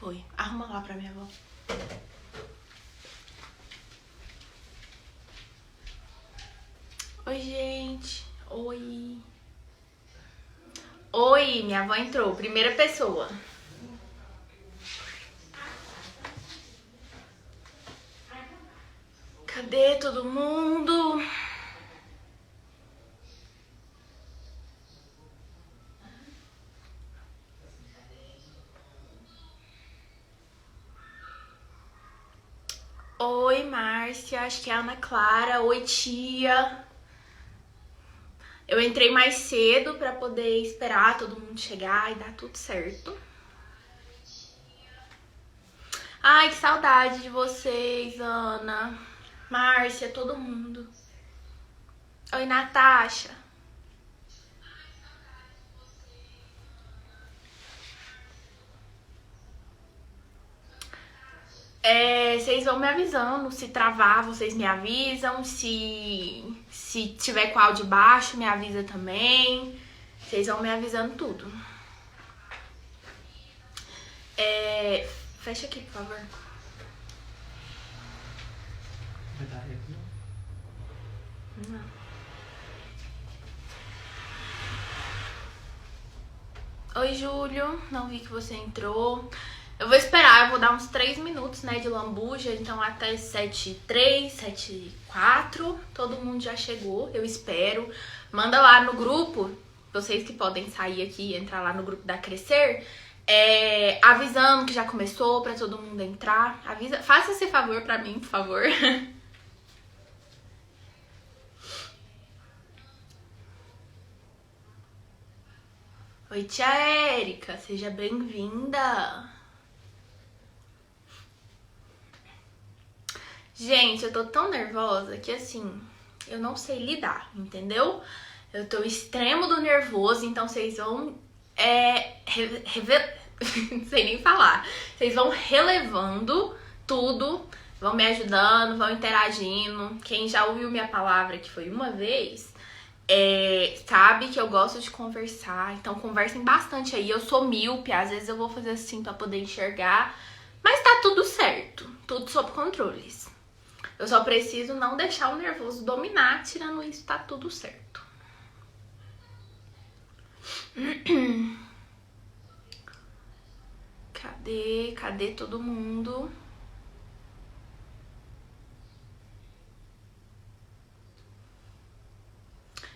Foi. Arruma lá pra minha avó. Oi, gente. Oi. Oi, minha avó entrou. Primeira pessoa. Cadê todo mundo? Oi, Márcia. Acho que é a Ana Clara. Oi, tia. Eu entrei mais cedo pra poder esperar todo mundo chegar e dar tudo certo. Ai, que saudade de vocês, Ana, Márcia, todo mundo. Oi, Natasha. Vocês vão me avisando. Se travar, vocês me avisam. Se tiver com áudio baixo, me avisa também. Vocês vão me avisando tudo. Fecha aqui, por favor. Não. Oi, Júlio. Não vi que você entrou. Eu vou esperar, eu vou dar uns 3 minutos, né, de lambuja. Então até 7h03, 7h04, todo mundo já chegou, eu espero. Manda lá no grupo, vocês que podem sair aqui e entrar lá no grupo da Crescer, avisando que já começou pra todo mundo entrar. Faça esse favor pra mim, por favor. Oi, tia Érica, seja bem-vinda. Gente, eu tô tão nervosa que assim, eu não sei lidar, entendeu? Eu tô extremo do nervoso, então vocês vão não sei nem falar. Vocês vão relevando tudo, vão me ajudando, vão interagindo. Quem já ouviu minha palavra, que foi uma vez, sabe que eu gosto de conversar. Então conversem bastante aí. Eu sou míope, às vezes eu vou fazer assim pra poder enxergar. Mas tá tudo certo, tudo sob controles. Eu só preciso não deixar o nervoso dominar, tirando isso tá tudo certo. Cadê todo mundo?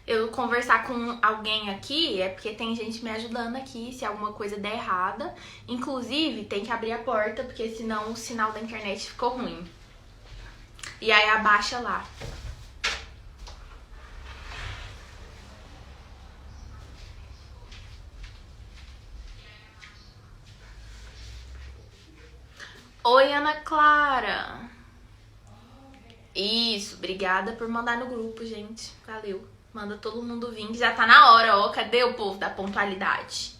Eu conversar com alguém aqui é porque tem gente me ajudando aqui se alguma coisa der errada. Inclusive, tem que abrir a porta, porque senão o sinal da internet ficou ruim. E aí abaixa lá. Oi, Ana Clara. Isso, obrigada por mandar no grupo, gente. Valeu. Manda todo mundo vir, que já tá na hora, ó. Cadê o povo da pontualidade?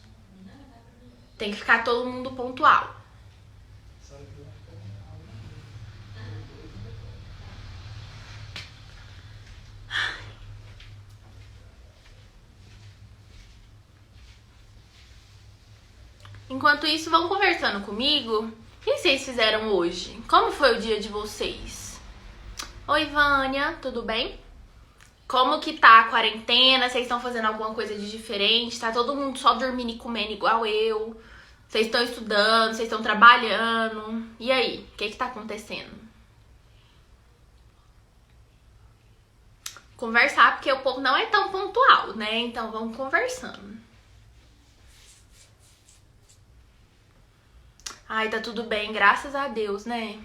Tem que ficar todo mundo pontual. Enquanto isso, vão conversando comigo. O que vocês fizeram hoje? Como foi o dia de vocês? Oi, Vânia, tudo bem? Como que tá a quarentena? Vocês estão fazendo alguma coisa de diferente? Tá todo mundo só dormindo e comendo igual eu? Vocês estão estudando? Vocês estão trabalhando? E aí, o que tá acontecendo? Conversar, porque o povo não é tão pontual, né? Então vamos conversando. Ai, tá tudo bem, graças a Deus, né?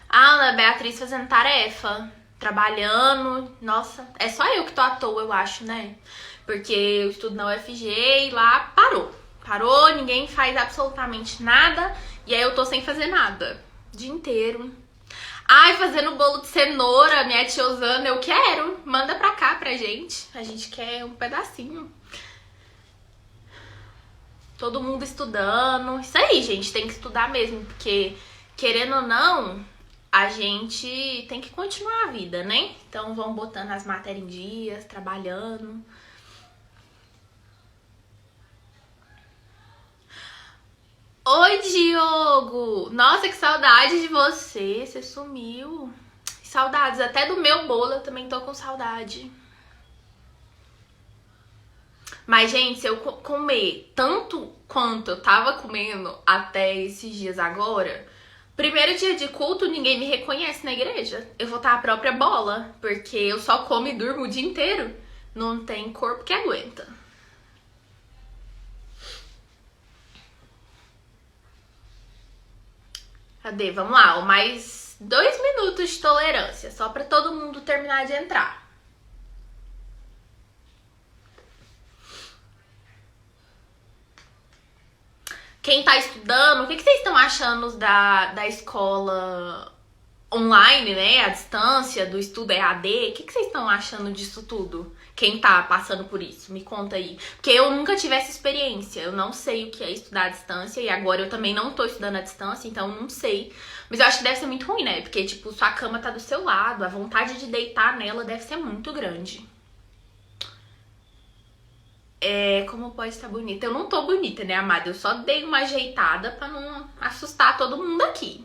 Ah, Ana Beatriz fazendo tarefa, trabalhando. Nossa, é só eu que tô à toa, eu acho, né? Porque eu estudo na UFG e lá parou, ninguém faz absolutamente nada. E aí eu tô sem fazer nada, o dia inteiro. Ai, fazendo bolo de cenoura, minha tia Osana, eu quero. Manda pra cá pra gente, a gente quer um pedacinho. Todo mundo estudando. Isso aí, gente, tem que estudar mesmo, porque querendo ou não, a gente tem que continuar a vida, né? Então vão botando as matérias em dias, trabalhando. Diogo! Nossa, que saudade de você. Você sumiu. Saudades. Até do meu bolo eu também tô com saudade. Mas, gente, se eu comer tanto quanto eu tava comendo até esses dias agora, primeiro dia de culto, ninguém me reconhece na igreja. Eu vou estar a própria bola, porque eu só como e durmo o dia inteiro. Não tem corpo que aguenta. Cadê? Vamos lá, mais 2 minutos de tolerância, só pra todo mundo terminar de entrar. Quem tá estudando, o que vocês estão achando da escola online, né? A distância, do estudo EAD? O que vocês estão achando disso tudo? Quem tá passando por isso? Me conta aí. Porque eu nunca tive essa experiência. Eu não sei o que é estudar à distância. E agora eu também não tô estudando à distância, então eu não sei. Mas eu acho que deve ser muito ruim, né? Porque, tipo, sua cama tá do seu lado. A vontade de deitar nela deve ser muito grande. Como pode estar bonita? Eu não tô bonita, né, amada? Eu só dei uma ajeitada pra não assustar todo mundo aqui.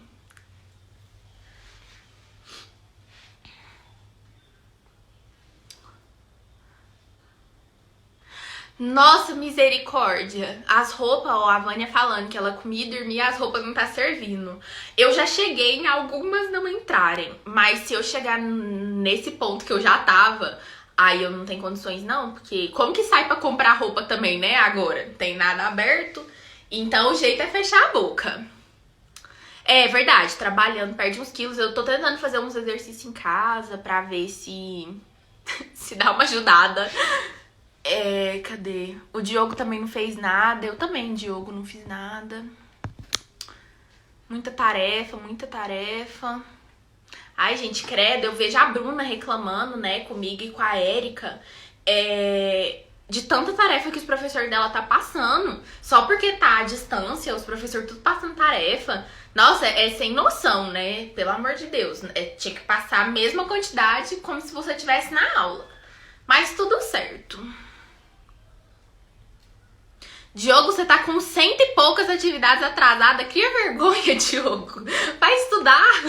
Nossa, misericórdia. As roupas, ó, a Vânia falando que ela comia e dormia, as roupas não tá servindo. Eu já cheguei em algumas não entrarem, mas se eu chegar nesse ponto que eu já tava, aí eu não tenho condições não, porque como que sai pra comprar roupa também, né, agora? Não tem nada aberto, então o jeito é fechar a boca. É verdade, trabalhando, perde uns quilos. Eu tô tentando fazer uns exercícios em casa pra ver se se dá uma ajudada. Cadê? O Diogo também não fez nada. Eu também, Diogo, não fiz nada. Muita tarefa, muita tarefa. Ai, gente, credo, eu vejo a Bruna reclamando, né, comigo e com a Érica, de tanta tarefa que os professores dela tá passando. Só porque tá à distância, os professores tudo passando tarefa. Nossa, é sem noção, né? Pelo amor de Deus. Tinha que passar a mesma quantidade como se você estivesse na aula. Mas tudo certo. Diogo, você tá com 100 e poucas atividades atrasadas. Cria vergonha, Diogo. Vai estudar.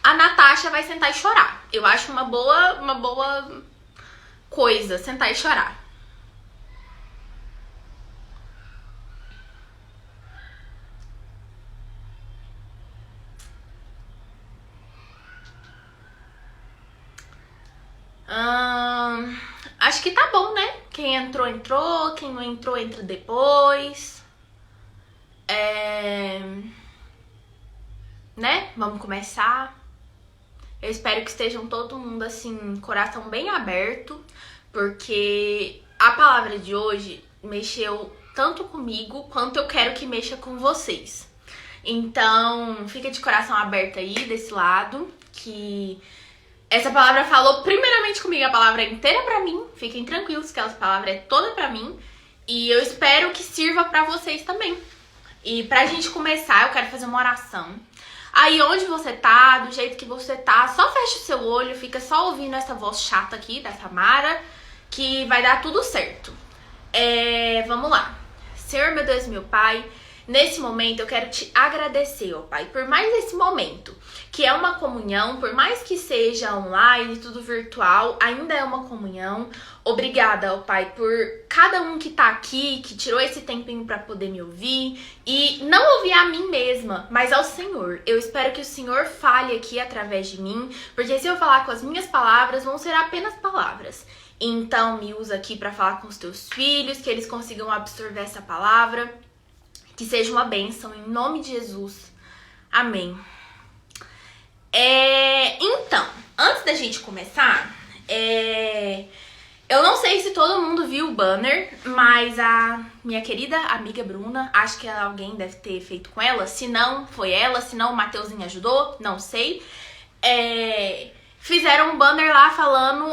A Natasha vai sentar e chorar. Eu acho uma boa coisa, sentar e chorar. Acho que tá bom, né? Quem entrou, entrou. Quem não entrou, entra depois. Né? Vamos começar. Eu espero que estejam todo mundo assim, coração bem aberto, porque a palavra de hoje mexeu tanto comigo quanto eu quero que mexa com vocês. Então, fica de coração aberto aí desse lado, que essa palavra falou primeiramente comigo, a palavra é inteira pra mim. Fiquem tranquilos que essa palavra é toda pra mim. E eu espero que sirva pra vocês também. E pra gente começar, eu quero fazer uma oração. Aí onde você tá, do jeito que você tá, só fecha o seu olho, fica só ouvindo essa voz chata aqui da Tamara, que vai dar tudo certo. Vamos lá. Senhor, meu Deus, meu Pai, nesse momento eu quero te agradecer, ó Pai, por mais esse momento, que é uma comunhão, por mais que seja online, tudo virtual, ainda é uma comunhão. Obrigada, ó Pai, por cada um que tá aqui, que tirou esse tempinho pra poder me ouvir, e não ouvir a mim mesma, mas ao Senhor. Eu espero que o Senhor fale aqui através de mim, porque se eu falar com as minhas palavras, vão ser apenas palavras. Então, me usa aqui pra falar com os teus filhos, que eles consigam absorver essa palavra, que seja uma bênção, em nome de Jesus. Amém. Então, antes da gente começar, eu não sei se todo mundo viu o banner, mas a minha querida amiga Bruna, acho que alguém deve ter feito com ela, se não foi ela, se não o Mateuzinho ajudou, não sei. Fizeram um banner lá falando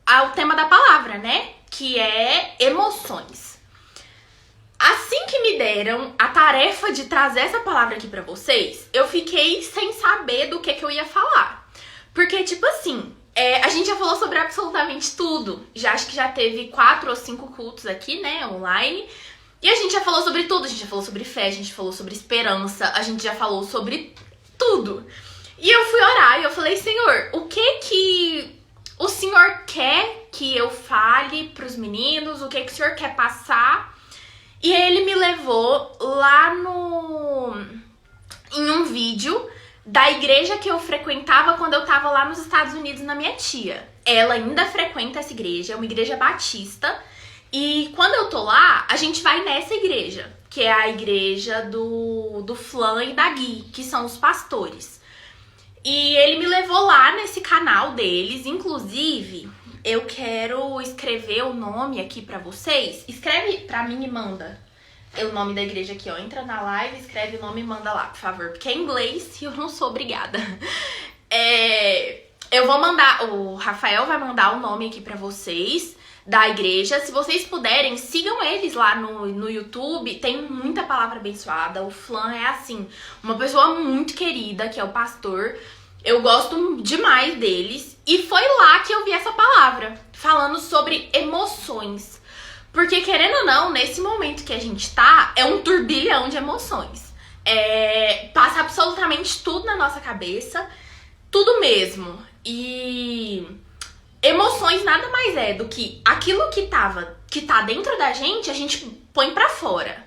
o tema da palavra, né? Que é emoções. Assim que me deram a tarefa de trazer essa palavra aqui pra vocês, eu fiquei sem saber do que eu ia falar. Porque, tipo assim, A gente já falou sobre absolutamente tudo. Acho que já teve 4 ou 5 cultos aqui, né, online. E a gente já falou sobre tudo. A gente já falou sobre fé, a gente falou sobre esperança, a gente já falou sobre tudo. E eu fui orar e eu falei, Senhor, o que o Senhor quer que eu fale pros meninos? O que o Senhor quer passar? E ele me levou lá em um vídeo da igreja que eu frequentava quando eu tava lá nos Estados Unidos na minha tia. Ela ainda frequenta essa igreja, é uma igreja batista. E quando eu tô lá, a gente vai nessa igreja, que é a igreja do Flan e da Gui, que são os pastores. E ele me levou lá nesse canal deles, inclusive, eu quero escrever o nome aqui pra vocês. Escreve pra mim e manda o nome da igreja aqui, ó. Entra na live, escreve o nome e manda lá, por favor. Porque é inglês e eu não sou obrigada. Eu vou mandar, o Rafael vai mandar o nome aqui pra vocês da igreja. Se vocês puderem, sigam eles lá no YouTube. Tem muita palavra abençoada. O Flan é assim, uma pessoa muito querida, que é o pastor. Eu gosto demais deles. E foi lá que eu vi essa palavra, falando sobre emoções. Porque, querendo ou não, nesse momento que a gente tá, é um turbilhão de emoções. Passa absolutamente tudo na nossa cabeça. Tudo mesmo. E emoções nada mais é do que aquilo que tá dentro da gente, a gente põe pra fora.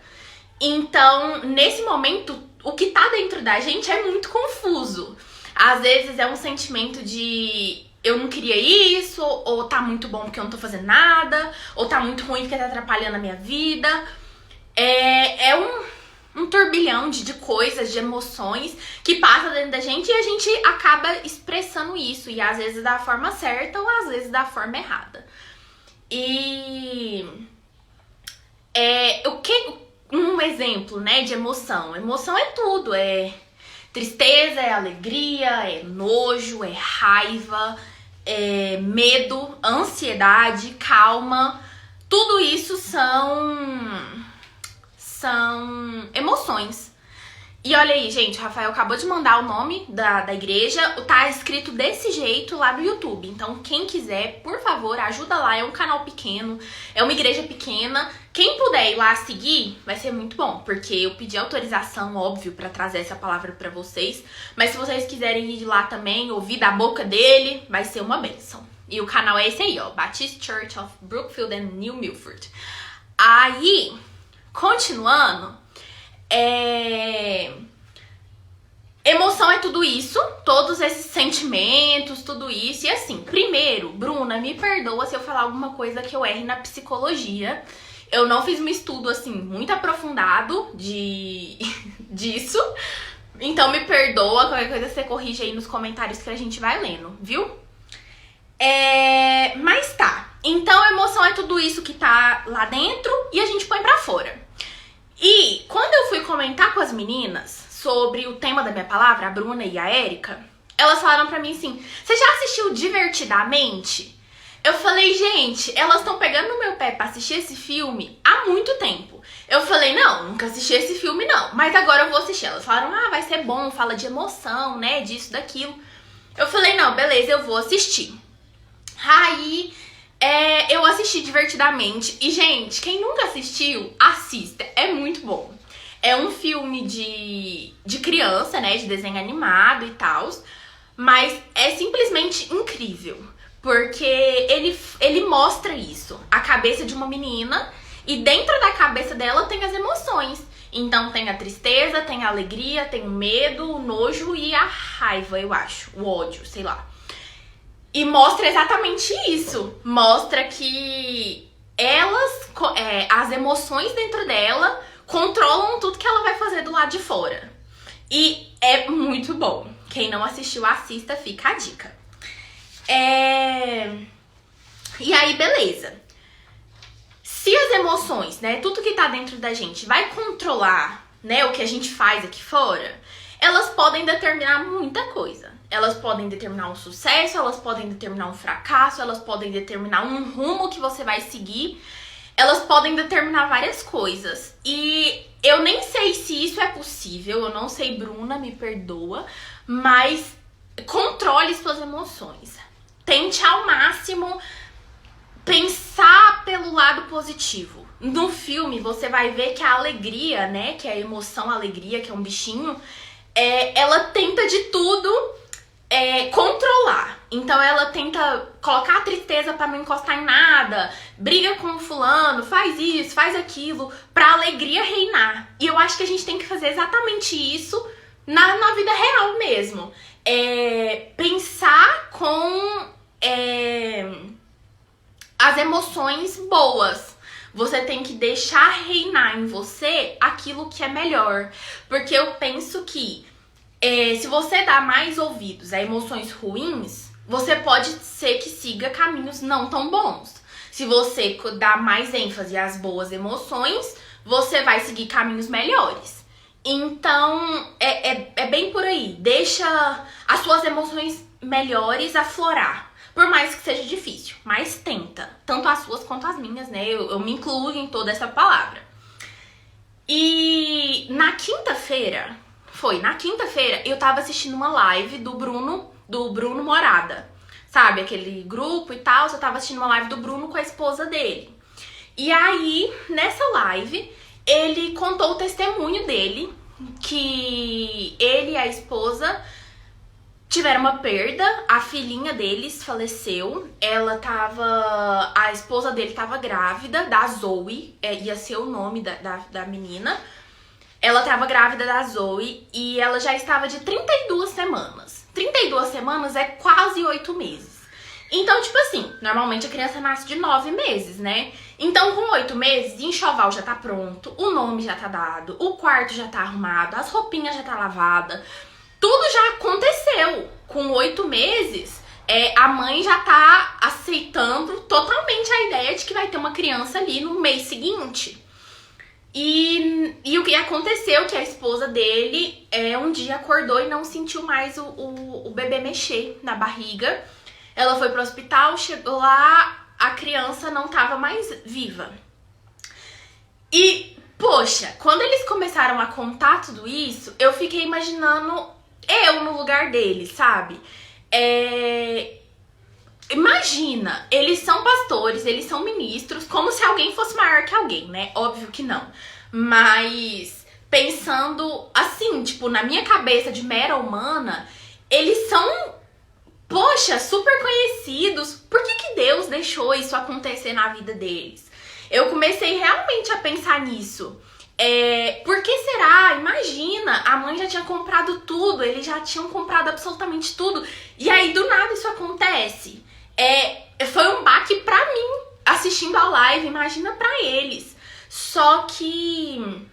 Então, nesse momento, o que tá dentro da gente é muito confuso. Às vezes é um sentimento de eu não queria isso, ou tá muito bom porque eu não tô fazendo nada, ou tá muito ruim porque tá atrapalhando a minha vida. É um turbilhão de coisas, de emoções que passa dentro da gente e a gente acaba expressando isso. E às vezes da forma certa ou às vezes da forma errada. E um exemplo, né, de emoção. Emoção é tudo, é tristeza, é alegria, é nojo, é raiva, é medo, ansiedade, calma. Tudo isso são emoções. E olha aí, gente, o Rafael acabou de mandar o nome da igreja. Tá escrito desse jeito lá no YouTube. Então, quem quiser, por favor, ajuda lá. É um canal pequeno, é uma igreja pequena. Quem puder ir lá seguir, vai ser muito bom. Porque eu pedi autorização, óbvio, pra trazer essa palavra pra vocês. Mas se vocês quiserem ir lá também, ouvir da boca dele, vai ser uma bênção. E o canal é esse aí, ó. Baptist Church of Brookfield and New Milford. Aí, continuando... Emoção é tudo isso, todos esses sentimentos, tudo isso. E assim, primeiro, Bruna, me perdoa se eu falar alguma coisa que eu erre na psicologia. Eu não fiz um estudo, assim, muito aprofundado disso. Então me perdoa, qualquer coisa você corrige aí nos comentários que a gente vai lendo, viu? Mas tá, então emoção é tudo isso que tá lá dentro e a gente põe pra fora. E quando eu fui comentar com as meninas sobre o tema da minha palavra, a Bruna e a Érica, elas falaram pra mim assim, você já assistiu Divertidamente? Eu falei, gente, elas estão pegando no meu pé pra assistir esse filme há muito tempo. Eu falei, não, nunca assisti esse filme não, mas agora eu vou assistir. Elas falaram, vai ser bom, fala de emoção, né, disso, daquilo. Eu falei, não, beleza, eu vou assistir. Aí... eu assisti Divertidamente e, gente, quem nunca assistiu, assista, é muito bom. É um filme de criança, né, de desenho animado e tal, mas é simplesmente incrível, porque ele mostra isso, a cabeça de uma menina, e dentro da cabeça dela tem as emoções. Então tem a tristeza, tem a alegria, tem o medo, o nojo e a raiva, eu acho, o ódio, sei lá. E mostra exatamente isso. Mostra que as emoções dentro dela controlam tudo que ela vai fazer do lado de fora. E é muito bom. Quem não assistiu, assista, fica a dica. E aí, beleza. Se as emoções, né, tudo que tá dentro da gente vai controlar, né, o que a gente faz aqui fora, elas podem determinar muita coisa. Elas podem determinar um sucesso, elas podem determinar um fracasso, elas podem determinar um rumo que você vai seguir. Elas podem determinar várias coisas. E eu nem sei se isso é possível, eu não sei, Bruna, me perdoa, mas controle suas emoções. tente ao máximo pensar pelo lado positivo. No filme, você vai ver que a alegria, né, que é a emoção, a alegria, que é um bichinho, ela tenta de tudo controlar. Então ela tenta colocar a tristeza pra não encostar em nada, briga com o fulano, faz isso, faz aquilo, pra alegria reinar. E eu acho que a gente tem que fazer exatamente isso na vida real mesmo. Pensar com as emoções boas. Você tem que deixar reinar em você aquilo que é melhor. Porque eu penso que se você dá mais ouvidos a emoções ruins, você pode ser que siga caminhos não tão bons. Se você dá mais ênfase às boas emoções, você vai seguir caminhos melhores. Então, é bem por aí. Deixa as suas emoções melhores aflorar. Por mais que seja difícil, mas tenta. Tanto as suas quanto as minhas, né? Eu me incluo em toda essa palavra. E na quinta-feira, eu tava assistindo uma live do Bruno Morada. Sabe, aquele grupo e tal. Eu tava assistindo uma live do Bruno com a esposa dele. E aí, nessa live, ele contou o testemunho dele, que ele e a esposa tiveram uma perda, a filhinha deles faleceu, a esposa dele tava grávida, da Zoe, ia ser o nome da menina. Ela tava grávida da Zoe e ela já estava de 32 semanas. 32 semanas é quase 8 meses. Então, tipo assim, normalmente a criança nasce de 9 meses, né? Então, com 8 meses, o enxoval já tá pronto, o nome já tá dado, o quarto já tá arrumado, as roupinhas já tá lavada. Tudo já aconteceu. Com 8 meses, a mãe já tá aceitando totalmente a ideia de que vai ter uma criança ali no mês seguinte. E o que aconteceu que a esposa dele um dia acordou e não sentiu mais o bebê mexer na barriga. Ela foi pro hospital, chegou lá, a criança não tava mais viva. E, poxa, quando eles começaram a contar tudo isso, eu fiquei imaginando eu no lugar deles, sabe? Imagina, eles são pastores, eles são ministros, como se alguém fosse maior que alguém, né? Óbvio que não. Mas pensando assim, tipo, na minha cabeça de mera humana, eles são, poxa, super conhecidos. Por que Deus deixou isso acontecer na vida deles? Eu comecei realmente a pensar nisso. Por que será? Imagina, a mãe já tinha comprado tudo, eles já tinham comprado absolutamente tudo. E aí, do nada, isso acontece. Foi um baque pra mim, assistindo a live, imagina pra eles. Só que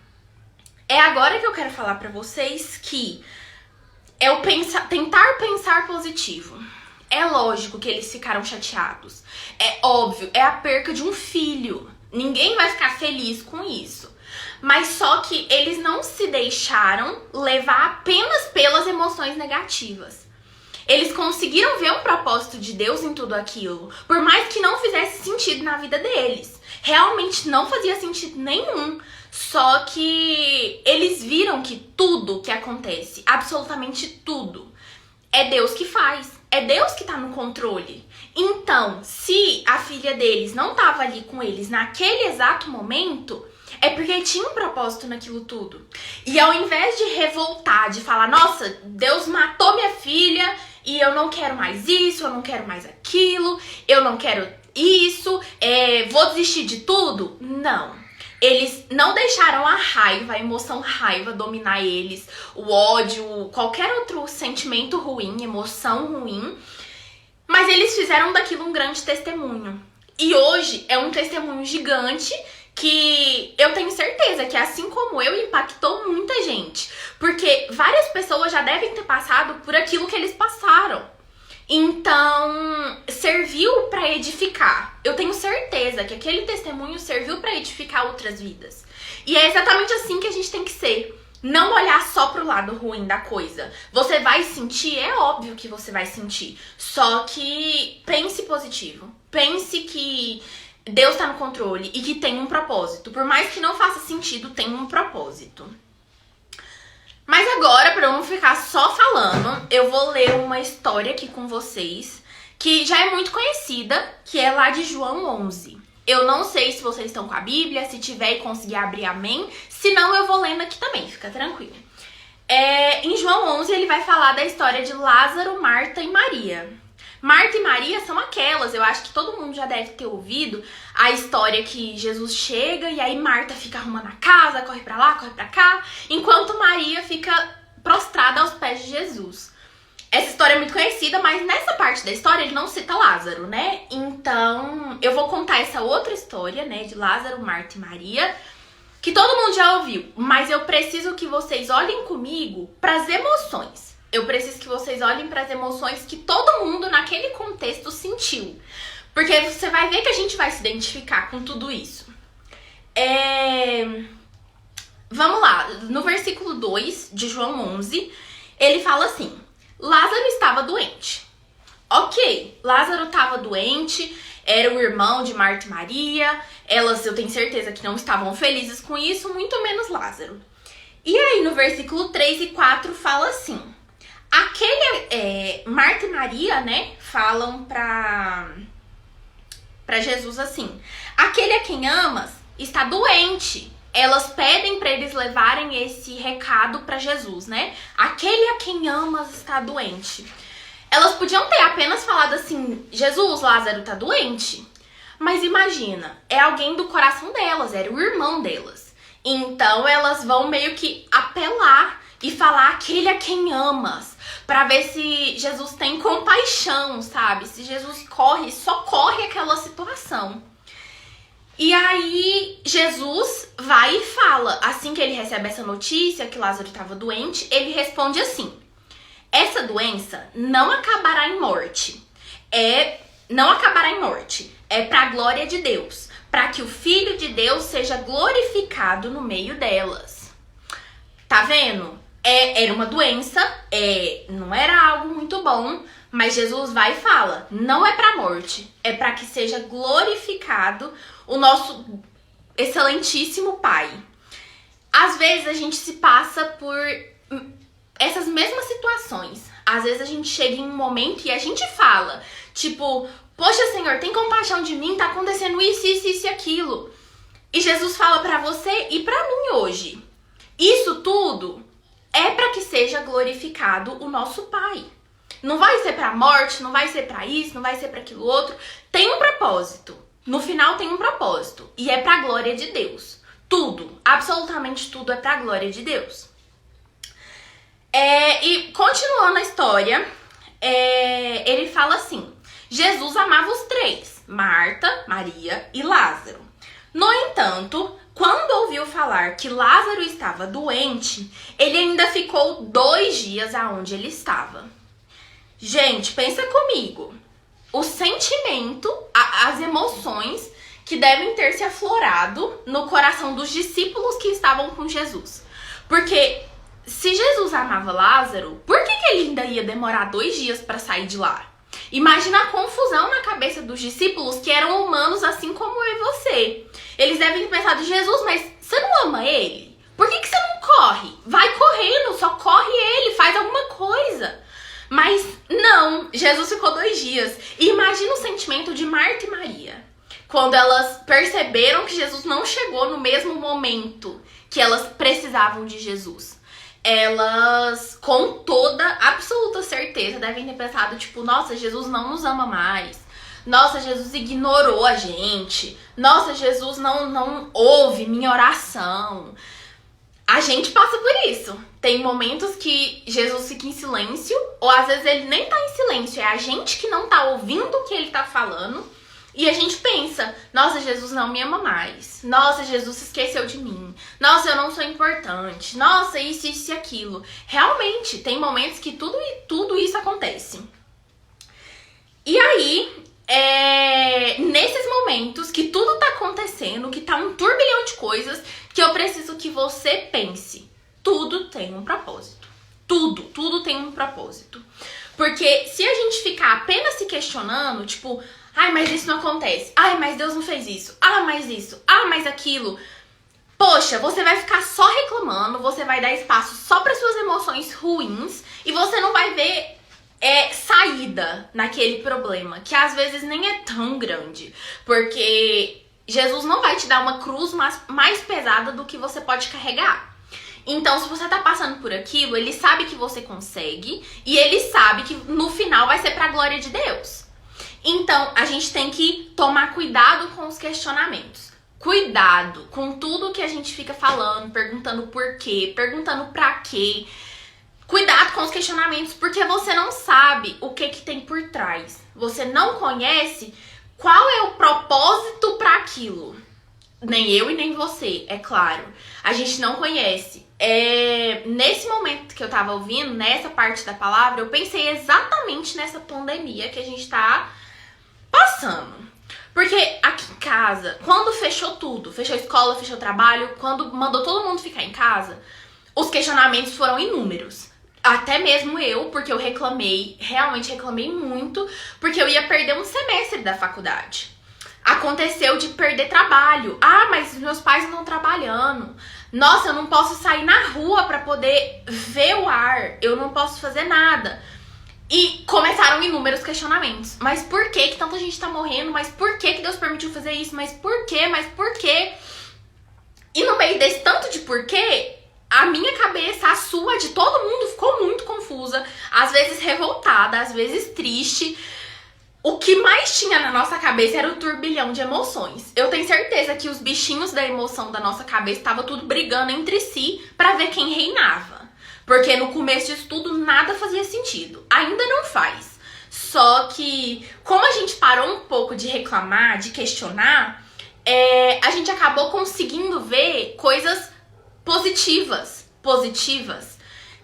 é agora que eu quero falar pra vocês que tentar pensar positivo. É lógico que eles ficaram chateados. É óbvio, é a perca de um filho. Ninguém vai ficar feliz com isso. Mas só que eles não se deixaram levar apenas pelas emoções negativas. Eles conseguiram ver um propósito de Deus em tudo aquilo. Por mais que não fizesse sentido na vida deles. Realmente não fazia sentido nenhum. Só que eles viram que tudo que acontece, absolutamente tudo, é Deus que faz. É Deus que tá no controle. Então, se a filha deles não tava ali com eles naquele exato momento, é porque tinha um propósito naquilo tudo. E ao invés de revoltar, de falar, nossa, Deus matou minha filha e eu não quero mais isso, eu não quero mais aquilo, eu não quero isso, vou desistir de tudo. Não. Eles não deixaram a raiva, a emoção raiva dominar eles, o ódio, qualquer outro sentimento ruim, emoção ruim. Mas eles fizeram daquilo um grande testemunho. E hoje é um testemunho gigante que eu tenho certeza que, assim como eu, impactou muita gente. Porque várias pessoas já devem ter passado por aquilo que eles passaram. Então, serviu pra edificar. Eu tenho certeza que aquele testemunho serviu pra edificar outras vidas. E é exatamente assim que a gente tem que ser. Não olhar só pro lado ruim da coisa. Você vai sentir, é óbvio que você vai sentir. Só que pense positivo. Pense que Deus tá no controle e que tem um propósito. Por mais que não faça sentido, tem um propósito. Mas agora, pra eu não ficar só falando, eu vou ler uma história aqui com vocês, que já é muito conhecida, que é lá de João 11. Eu não sei se vocês estão com a Bíblia, se tiver e conseguir abrir, amém. Se não, eu vou lendo aqui também, fica tranquilo. Em João 11, ele vai falar da história de Lázaro, Marta e Maria. Marta e Maria são aquelas, eu acho que todo mundo já deve ter ouvido a história que Jesus chega e aí Marta fica arrumando a casa, corre pra lá, corre pra cá, enquanto Maria fica prostrada aos pés de Jesus. Essa história é muito conhecida, mas nessa parte da história ele não cita Lázaro, né? Então, eu vou contar essa outra história, né, de Lázaro, Marta e Maria, que todo mundo já ouviu, mas eu preciso que vocês olhem comigo para as emoções. Eu preciso que vocês olhem para as emoções que todo mundo naquele contexto sentiu. Porque você vai ver que a gente vai se identificar com tudo isso. Vamos lá, no versículo 2 de João 11, ele fala assim: Lázaro estava doente. Ok, Lázaro estava doente, era o irmão de Marta e Maria. Elas, eu tenho certeza que não estavam felizes com isso, muito menos Lázaro. E aí no versículo 3 e 4 fala assim: Marta e Maria, né, falam pra Jesus assim: aquele a quem amas está doente. Elas pedem para eles levarem esse recado para Jesus, né? Aquele a quem amas está doente. Elas podiam ter apenas falado assim: Jesus, Lázaro tá doente. Mas imagina, é alguém do coração delas, era o irmão delas. Então elas vão meio que apelar e falar aquele a quem amas, para ver se Jesus tem compaixão, sabe? Se Jesus socorre aquela situação. E aí Jesus vai e fala, assim que ele recebe essa notícia que Lázaro estava doente, ele responde assim: essa doença não acabará em morte. Não acabará em morte. É para a glória de Deus, para que o Filho de Deus seja glorificado no meio delas. Tá vendo? Era uma doença, não era algo muito bom, mas Jesus vai e fala: não é para morte, é para que seja glorificado o nosso excelentíssimo Pai. Às vezes a gente se passa por essas mesmas situações. Às vezes a gente chega em um momento e a gente fala, tipo: poxa, Senhor, tem compaixão de mim, tá acontecendo isso, isso, isso e aquilo. E Jesus fala pra você e pra mim hoje: isso tudo é pra que seja glorificado o nosso Pai. Não vai ser pra morte, não vai ser pra isso, não vai ser pra aquilo outro. Tem um propósito. No final tem um propósito. E é pra glória de Deus. Tudo, absolutamente tudo é pra glória de Deus. E continuando a história, ele fala assim: Jesus amava os três, Marta, Maria e Lázaro. No entanto, quando ouviu falar que Lázaro estava doente, ele ainda ficou 2 dias aonde ele estava. Gente, pensa comigo. O sentimento, as emoções que devem ter se aflorado no coração dos discípulos que estavam com Jesus. Porque se Jesus amava Lázaro, por que ele ainda ia demorar 2 dias para sair de lá? Imagina a confusão na cabeça dos discípulos, que eram humanos assim como eu e você. Eles devem ter pensado: Jesus, mas você não ama ele? Por que você não corre? Vai correndo, só corre ele, faz alguma coisa. Mas não, Jesus ficou 2 dias. E imagina o sentimento de Marta e Maria, quando elas perceberam que Jesus não chegou no mesmo momento que elas precisavam de Jesus. Elas, com toda absoluta certeza, devem ter pensado, tipo: nossa, Jesus não nos ama mais. Nossa, Jesus ignorou a gente. Nossa, Jesus não ouve minha oração. A gente passa por isso. Tem momentos que Jesus fica em silêncio, ou às vezes ele nem tá em silêncio, é a gente que não tá ouvindo o que ele tá falando, e a gente pensa: nossa, Jesus não me ama mais. Nossa, Jesus se esqueceu de mim. Nossa, eu não sou importante. Nossa, isso e aquilo. Realmente, tem momentos que tudo isso acontece. E aí, nesses momentos que tudo tá acontecendo, que tá um turbilhão de coisas, que eu preciso que você pense: tudo tem um propósito. Tudo tem um propósito. Porque se a gente ficar apenas se questionando, tipo: ai, mas isso não acontece. Ai, mas Deus não fez isso. Ah, mas isso. Ah, mas aquilo. Poxa, você vai ficar só reclamando, você vai dar espaço só para suas emoções ruins e você não vai ver saída cuida naquele problema, que às vezes nem é tão grande, porque Jesus não vai te dar uma cruz mais pesada do que você pode carregar. Então, se você tá passando por aquilo, ele sabe que você consegue e ele sabe que no final vai ser pra glória de Deus. Então, a gente tem que tomar cuidado com os questionamentos. Cuidado com tudo que a gente fica falando, perguntando por quê, perguntando pra quê. Cuidado com os questionamentos, porque você não sabe o que tem por trás. Você não conhece qual é o propósito pra aquilo. Nem eu e nem você, é claro. A gente não conhece. Nesse momento que eu tava ouvindo, nessa parte da palavra, eu pensei exatamente nessa pandemia que a gente tá passando. Porque aqui em casa, quando fechou tudo, fechou a escola, fechou o trabalho, quando mandou todo mundo ficar em casa, os questionamentos foram inúmeros. Até mesmo eu, porque eu reclamei, realmente reclamei muito, porque eu ia perder um semestre da faculdade. Aconteceu de perder trabalho. Ah, mas meus pais não estão trabalhando. Nossa, eu não posso sair na rua pra poder ver o ar. Eu não posso fazer nada. E começaram inúmeros questionamentos. Mas por que tanta gente tá morrendo? Mas por que Deus permitiu fazer isso? Mas por quê? Mas por quê? E no meio desse tanto de porquê, a minha cabeça, a sua, de todo mundo ficou muito confusa. Às vezes revoltada, às vezes triste. O que mais tinha na nossa cabeça era o turbilhão de emoções. Eu tenho certeza que os bichinhos da emoção da nossa cabeça estavam tudo brigando entre si pra ver quem reinava. Porque no começo disso tudo nada fazia sentido. Ainda não faz. Só que, como a gente parou um pouco de reclamar, de questionar, a gente acabou conseguindo ver coisas positivas.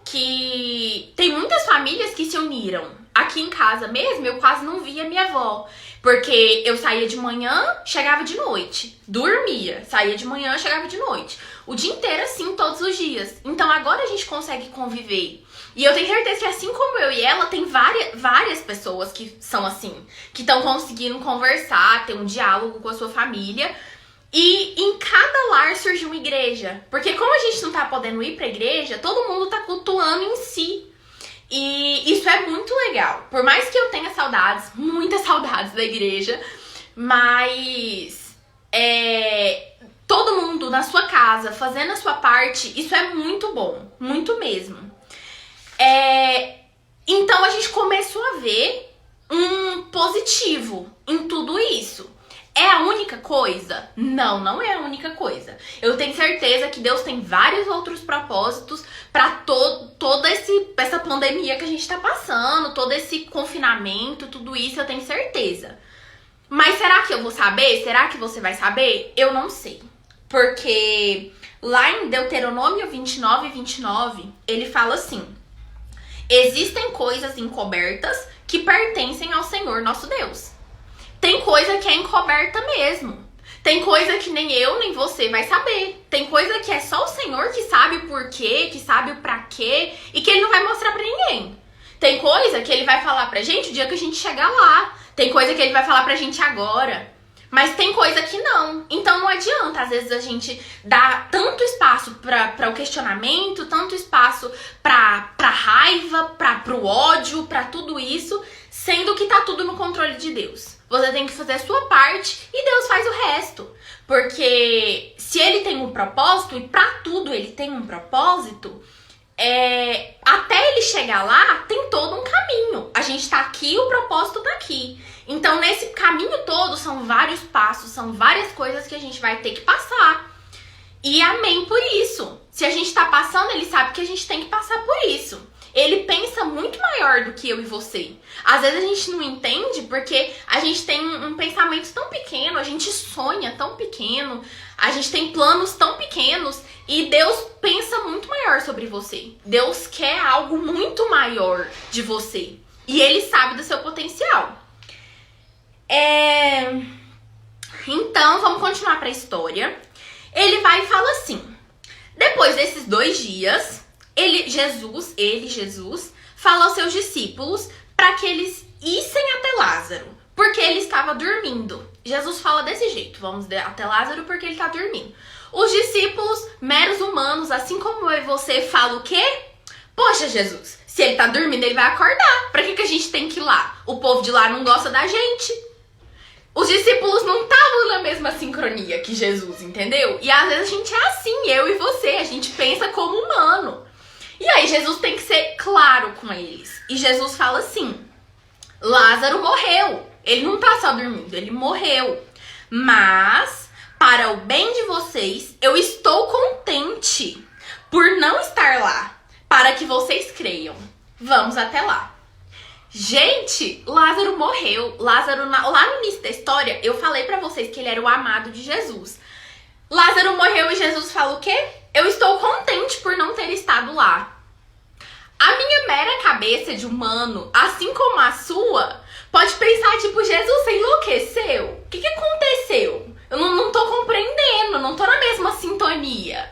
Que tem muitas famílias que se uniram. Aqui em casa mesmo, eu quase não via minha avó. Porque eu saía de manhã, chegava de noite. Dormia, saía de manhã, chegava de noite. O dia inteiro assim, todos os dias. Então agora a gente consegue conviver. E eu tenho certeza que assim como eu e ela, tem várias pessoas que são assim. Que estão conseguindo conversar, ter um diálogo com a sua família. E em cada lar surgiu uma igreja. Porque como a gente não tá podendo ir pra igreja, todo mundo tá cultuando em si. E isso é muito legal. Por mais que eu tenha saudades, muitas saudades da igreja, mas todo mundo na sua casa, fazendo a sua parte, isso é muito bom. Muito mesmo. Então a gente começou a ver um positivo em tudo isso. É a única coisa? Não, não é a única coisa. Eu tenho certeza que Deus tem vários outros propósitos para toda essa pandemia que a gente tá passando, todo esse confinamento, tudo isso, eu tenho certeza. Mas será que eu vou saber? Será que você vai saber? Eu não sei. Porque lá em Deuteronômio 29, ele fala assim: existem coisas encobertas que pertencem ao Senhor nosso Deus. Tem coisa que é encoberta mesmo. Tem coisa que nem eu, nem você vai saber. Tem coisa que é só o Senhor que sabe o porquê, que sabe o pra quê, e que Ele não vai mostrar pra ninguém. Tem coisa que Ele vai falar pra gente o dia que a gente chegar lá. Tem coisa que Ele vai falar pra gente agora. Mas tem coisa que não. Então não adianta, às vezes, a gente dar tanto espaço para o questionamento, tanto espaço pra raiva, pro ódio, pra tudo isso, sendo que tá tudo no controle de Deus. Você tem que fazer a sua parte e Deus faz o resto. Porque se Ele tem um propósito, e pra tudo Ele tem um propósito, até Ele chegar lá, tem todo um caminho. A gente tá aqui, o propósito tá aqui. Então, nesse caminho todo, são vários passos, são várias coisas que a gente vai ter que passar. E amém por isso. Se a gente tá passando, Ele sabe que a gente tem que passar por isso. Ele pensa muito maior do que eu e você. Às vezes a gente não entende porque a gente tem um pensamento tão pequeno, a gente sonha tão pequeno, a gente tem planos tão pequenos e Deus pensa muito maior sobre você. Deus quer algo muito maior de você. E Ele sabe do seu potencial. Então, vamos continuar para a história. Ele vai e fala assim: depois desses 2 dias, Jesus, fala aos seus discípulos para que eles issem até Lázaro, porque ele estava dormindo. Jesus fala desse jeito: vamos até Lázaro porque ele está dormindo. Os discípulos, meros humanos, assim como eu e você, falam o quê? Poxa, Jesus, Se ele tá dormindo, ele vai acordar. Pra que a gente tem que ir lá? O povo de lá não gosta da gente. Os discípulos não estavam na mesma sincronia que Jesus, entendeu? E às vezes a gente é assim, eu e você, a gente pensa como humano. E aí Jesus tem que ser claro com eles. E Jesus fala assim: Lázaro morreu. Ele não tá só dormindo, ele morreu. Mas, para o bem de vocês, eu estou contente por não estar lá, para que vocês creiam. Vamos até lá. Gente, Lázaro morreu. Lázaro, lá no início da história, eu falei pra vocês que ele era o amado de Jesus. Lázaro morreu e Jesus fala o quê? Eu estou contente por não ter estado lá. A minha mera cabeça de humano, assim como a sua, pode pensar, tipo, Jesus, você enlouqueceu? O que aconteceu? Eu não tô compreendendo, não tô na mesma sintonia.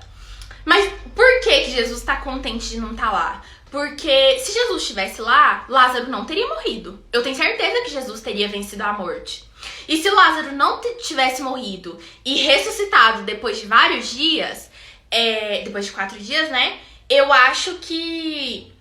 Mas por que Jesus tá contente de não estar lá? Porque se Jesus estivesse lá, Lázaro não teria morrido. Eu tenho certeza que Jesus teria vencido a morte. E se Lázaro não tivesse morrido e ressuscitado depois de vários dias, depois de 4 dias, né? Eu acho que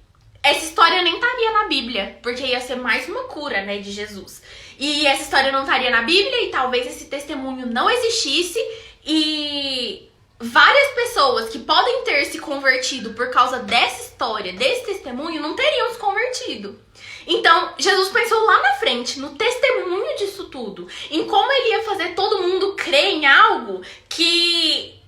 essa história nem estaria na Bíblia, porque ia ser mais uma cura, né, de Jesus. E essa história não estaria na Bíblia e talvez esse testemunho não existisse e várias pessoas que podem ter se convertido por causa dessa história, desse testemunho, não teriam se convertido. Então, Jesus pensou lá na frente, no testemunho disso tudo, em como ele ia fazer todo mundo crer em algo que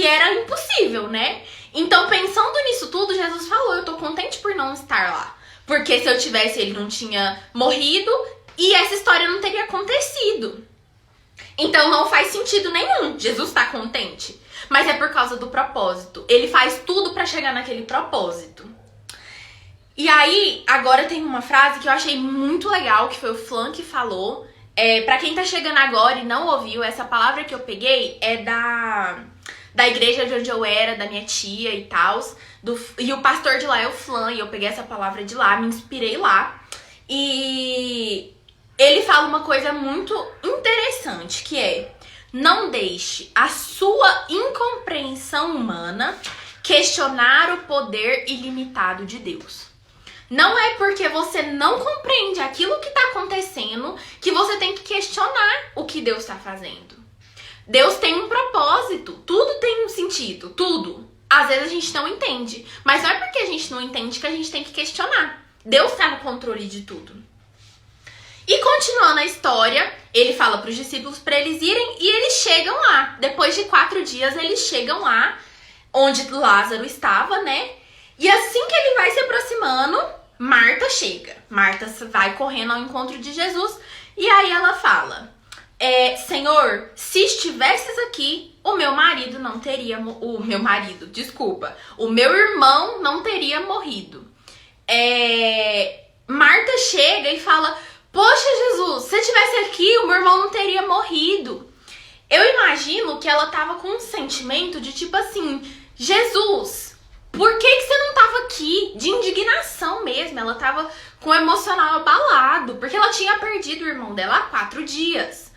era impossível, né? Então, pensando nisso tudo, Jesus falou, eu tô contente por não estar lá. Porque se eu tivesse, ele não tinha morrido e essa história não teria acontecido. Então não faz sentido nenhum Jesus tá contente. Mas é por causa do propósito. Ele faz tudo pra chegar naquele propósito. E aí, agora tem uma frase que eu achei muito legal, que foi o Flan que falou. Pra quem tá chegando agora e não ouviu, essa palavra que eu peguei é da igreja de onde eu era, da minha tia e tal. E o pastor de lá é o Flan, e eu peguei essa palavra de lá, me inspirei lá. E ele fala uma coisa muito interessante, que é: não deixe a sua incompreensão humana questionar o poder ilimitado de Deus. Não é porque você não compreende aquilo que está acontecendo que você tem que questionar o que Deus está fazendo. Deus tem um propósito, tudo tem um sentido, tudo. Às vezes a gente não entende, mas não é porque a gente não entende que a gente tem que questionar. Deus está no controle de tudo. E continuando a história, ele fala para os discípulos para eles irem e eles chegam lá. Depois de 4 dias, eles chegam lá onde Lázaro estava, né? E assim que ele vai se aproximando, Marta chega. Marta vai correndo ao encontro de Jesus e aí ela fala: Senhor, se estivesses aqui, o meu irmão não teria morrido. Marta chega e fala: poxa, Jesus, se eu estivesse aqui, o meu irmão não teria morrido. Eu imagino que ela tava com um sentimento de tipo assim: Jesus, por que você não tava aqui? De indignação mesmo. Ela tava com o emocional abalado, porque ela tinha perdido o irmão dela há 4 dias.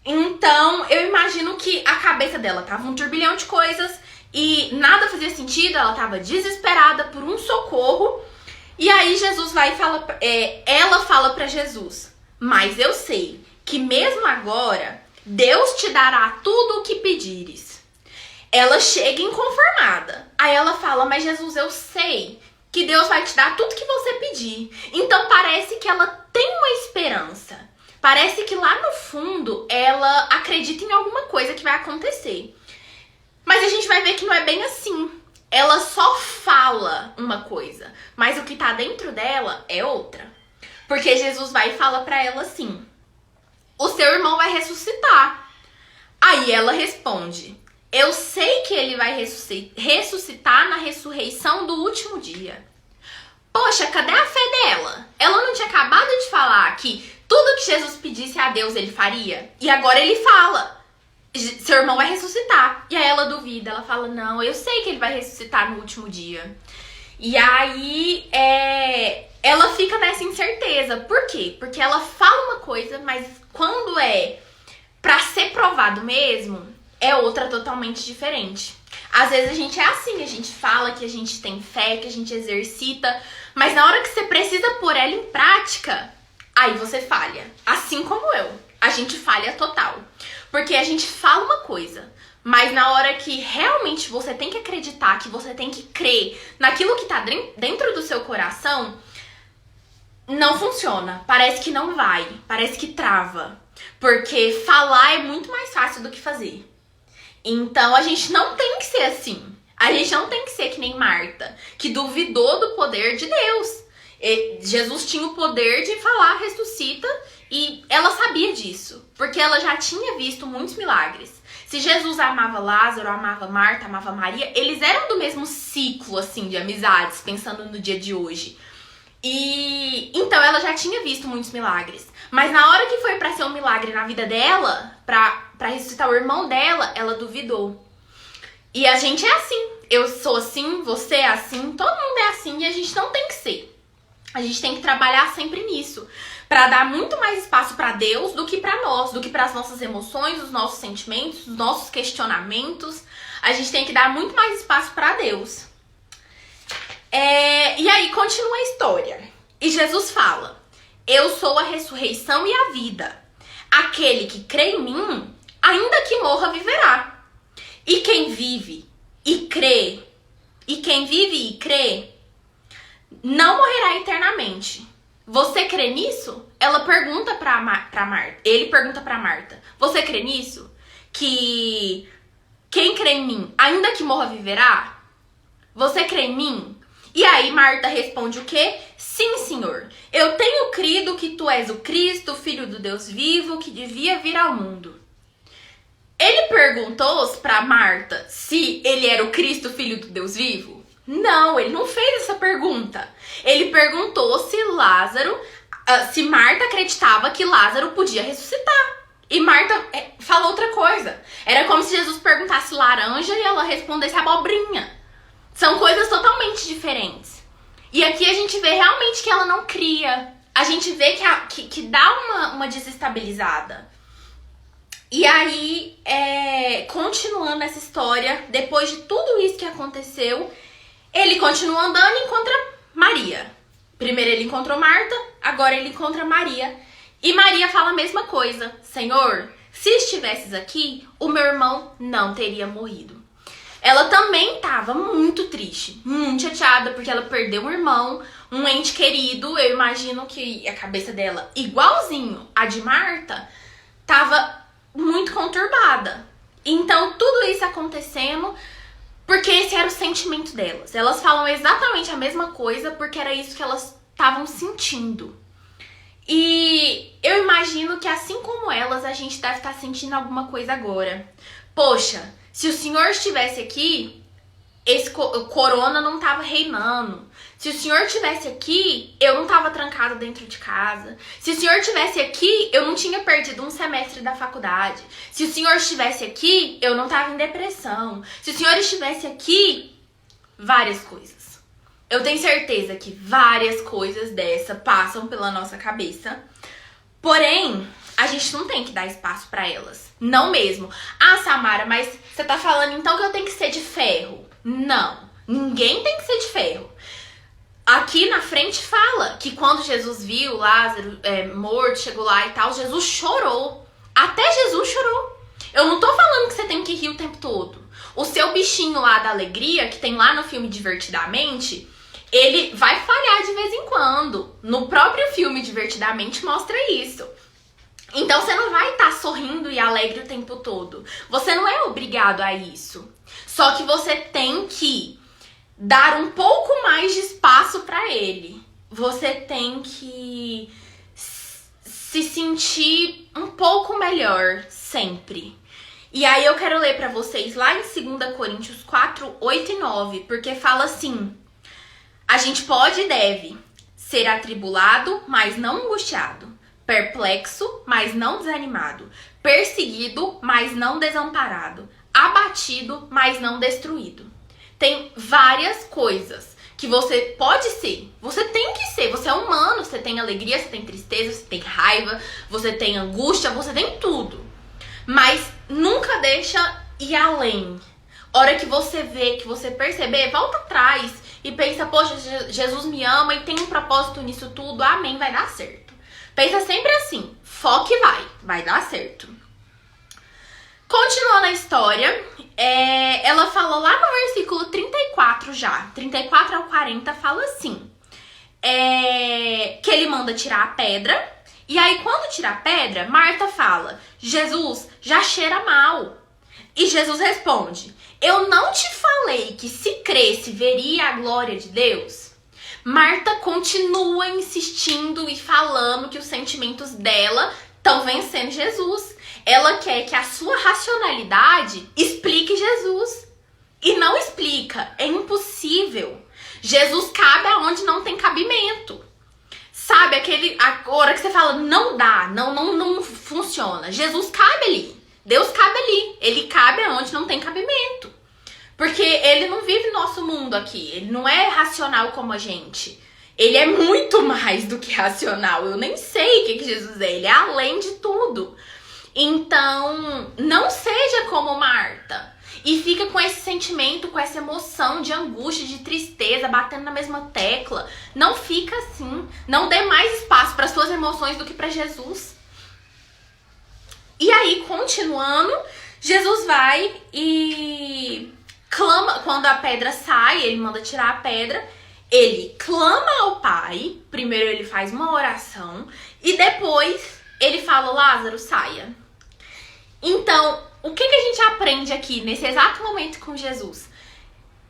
Então, eu imagino que a cabeça dela tava um turbilhão de coisas e nada fazia sentido. Ela tava desesperada por um socorro. E aí Jesus vai e fala, ela fala pra Jesus: mas eu sei que mesmo agora Deus te dará tudo o que pedires. Ela chega inconformada. Aí ela fala: mas Jesus, eu sei que Deus vai te dar tudo que você pedir. Então parece que ela tem uma esperança. Parece que lá no fundo ela acredita em alguma coisa que vai acontecer. Mas a gente vai ver que não é bem assim. Ela só fala uma coisa, mas o que tá dentro dela é outra. Porque Jesus vai e fala pra ela assim: o seu irmão vai ressuscitar. Aí ela responde: eu sei que ele vai ressuscitar na ressurreição do último dia. Poxa, cadê a fé dela? Ela não tinha acabado de falar que tudo que Jesus pedisse a Deus ele faria? E agora ele fala: seu irmão vai ressuscitar. E aí ela duvida, ela fala: não, eu sei que ele vai ressuscitar no último dia. E aí ela fica nessa incerteza. Por quê? Porque ela fala uma coisa, mas quando é pra ser provado mesmo, é outra totalmente diferente. Às vezes a gente é assim, a gente fala que a gente tem fé, que a gente exercita, mas na hora que você precisa pôr ela em prática, aí você falha. Assim como eu. A gente falha total. Porque a gente fala uma coisa, mas na hora que realmente você tem que acreditar, que você tem que crer naquilo que tá dentro do seu coração, não funciona. Parece que não vai. Parece que trava. Porque falar é muito mais fácil do que fazer. Então a gente não tem que ser assim. A gente não tem que ser que nem Marta, que duvidou do poder de Deus. Jesus tinha o poder de falar, ressuscita, e ela sabia disso, porque ela já tinha visto muitos milagres. Se Jesus amava Lázaro, amava Marta, amava Maria, eles eram do mesmo ciclo, assim, de amizades, pensando no dia de hoje. E então ela já tinha visto muitos milagres. Mas na hora que foi pra ser um milagre na vida dela, pra ressuscitar o irmão dela, ela duvidou. E a gente é assim. Eu sou assim, você é assim, todo mundo é assim e a gente não tem que ser. A gente tem que trabalhar sempre nisso, pra dar muito mais espaço pra Deus do que pra nós, do que pras nossas emoções, os nossos sentimentos, os nossos questionamentos. A gente tem que dar muito mais espaço pra Deus. E aí continua a história. E Jesus fala: eu sou a ressurreição e a vida. Aquele que crê em mim, ainda que morra, viverá. E quem vive e crê, não morrerá eternamente. Você crê nisso? Ela pergunta pra Marta. Ele pergunta pra Marta: você crê nisso? Que quem crê em mim, ainda que morra, viverá? Você crê em mim? E aí Marta responde o quê? Sim, Senhor. Eu tenho crido que tu és o Cristo, Filho do Deus vivo, que devia vir ao mundo. Ele perguntou pra Marta se ele era o Cristo, Filho do Deus vivo? Não, ele não fez essa pergunta. Ele perguntou se Marta acreditava que Lázaro podia ressuscitar. E Marta falou outra coisa. Era como se Jesus perguntasse laranja e ela respondesse abobrinha. São coisas totalmente diferentes. E aqui a gente vê realmente que ela não cria. A gente vê que dá uma desestabilizada. E aí, continuando essa história, depois de tudo isso que aconteceu, ele continua andando e encontra Maria. Primeiro ele encontrou Marta, agora ele encontra Maria. E Maria fala a mesma coisa: Senhor, se estivesses aqui, o meu irmão não teria morrido. Ela também estava muito triste, muito chateada, porque ela perdeu um irmão, um ente querido. Eu imagino que a cabeça dela, igualzinho a de Marta, estava muito conturbada. Então, tudo isso acontecendo porque esse era o sentimento delas. Elas falam exatamente a mesma coisa porque era isso que elas estavam sentindo. E eu imagino que assim como elas, a gente deve estar sentindo alguma coisa agora. Poxa, se o Senhor estivesse aqui, esse corona não tava reinando. Se o Senhor estivesse aqui, eu não tava trancada dentro de casa. Se o Senhor estivesse aqui, eu não tinha perdido um semestre da faculdade. Se o Senhor estivesse aqui, eu não tava em depressão. Se o Senhor estivesse aqui, várias coisas. Eu tenho certeza que várias coisas dessa passam pela nossa cabeça. Porém, a gente não tem que dar espaço pra elas. Não mesmo. Ah, Samara, mas você tá falando então que eu tenho que ser de ferro. Não, ninguém tem que ser de ferro. Aqui na frente fala que quando Jesus viu Lázaro morto, chegou lá e tal, Jesus chorou. Até Jesus chorou. Eu não tô falando que você tem que rir o tempo todo. O seu bichinho lá da alegria, que tem lá no filme Divertidamente, ele vai falhar de vez em quando. No próprio filme Divertidamente mostra isso. Então você não vai estar sorrindo e alegre o tempo todo. Você não é obrigado a isso. Só que você tem que dar um pouco mais de espaço para ele. Você tem que se sentir um pouco melhor sempre. E aí eu quero ler para vocês lá em 2 Coríntios 4, 8 e 9, porque fala assim: a gente pode e deve ser atribulado, mas não angustiado, perplexo, mas não desanimado, perseguido, mas não desamparado, abatido, mas não destruído. Tem várias coisas que você pode ser, você tem que ser, você é humano, você tem alegria, você tem tristeza, você tem raiva, você tem angústia, você tem tudo. Mas nunca deixa ir além. Hora que você vê, que você perceber, volta atrás e pensa, poxa, Jesus me ama e tem um propósito nisso tudo, amém, vai dar certo. Pensa sempre assim, foca e vai dar certo. Continuando a história, ela falou lá no versículo 34 já, 34 ao 40, fala assim, que ele manda tirar a pedra, e aí quando tira a pedra, Marta fala, Jesus, já cheira mal. E Jesus responde, eu não te falei que se cresce veria a glória de Deus? Marta continua insistindo e falando que os sentimentos dela estão vencendo Jesus. Ela quer que a sua racionalidade explique Jesus. E não explica, é impossível. Jesus cabe aonde não tem cabimento. Sabe, a hora que você fala, não dá, não funciona. Jesus cabe ali, Deus cabe ali, ele cabe aonde não tem cabimento. Porque ele não vive nosso mundo aqui, ele não é racional como a gente. Ele é muito mais do que racional, eu nem sei o que Jesus é, ele é além de tudo. Então, não seja como Marta e fica com esse sentimento, com essa emoção de angústia, de tristeza, batendo na mesma tecla. Não fica assim, não dê mais espaço para suas emoções do que para Jesus. E aí, continuando, Jesus vai e clama, quando a pedra sai, ele manda tirar a pedra, ele clama ao Pai, primeiro ele faz uma oração e depois ele fala, Lázaro, saia. Então, o que a gente aprende aqui nesse exato momento com Jesus?